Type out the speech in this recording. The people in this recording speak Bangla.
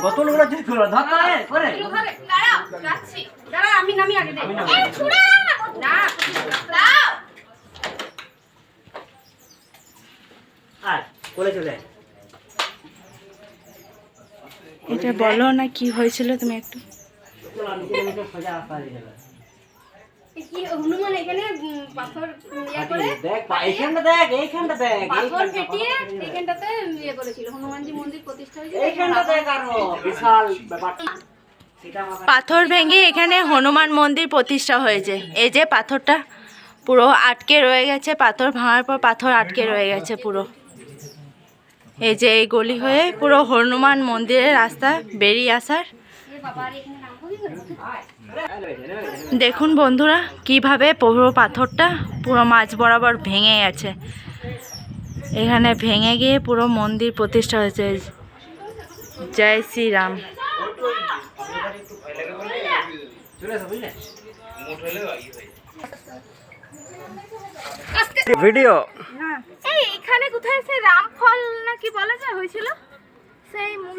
বোতলগুলো ঠিক করো, ধর করে দাঁড়াও, যাচ্ছি। দাঁড়াও, আমি নামি আগে দেই। এই ছুড়ে না, দাও। আয় কোলে চলে আয়। এটা বলো না কি হয়েছিল তুমি একটু। চল আমি তোমাকে সোজা রাস্তা দিয়ে দেব। কি হনুমান এখানে পাথর ইয়া করে দেখ এইখানটা দেখ, এইখানটা দেখ, পাথর ফেটিয়ে এখানটাতে ইয়ে করেছিল, হনুমানজি মন্দির প্রতিষ্ঠা হয়েছিল। এইখানটা দেখ, আরো বিশাল ব্যাপার। পাথর ভেঙে এখানে হনুমান মন্দির প্রতিষ্ঠা হয়েছে। এই যে পাথরটা পুরো আটকে রয়ে গেছে, পাথর ভাঙার পর পাথর আটকে রয়ে গেছে পুরো। এই যে এই গলি হয়ে পুরো হনুমান মন্দিরের রাস্তা বেরিয়ে আসার। দেখুন বন্ধুরা কিভাবে পুরো পাথরটা পুরো মাঝ বরাবর ভেঙে গেছে। এখানে ভেঙে গিয়ে পুরো মন্দির প্রতিষ্ঠা হয়েছে। জয় শ্রীরাম। ভিডিও এই এখানে কোথায় সে রামফল নাকি বলা যায় হয়েছিল সেই মূলে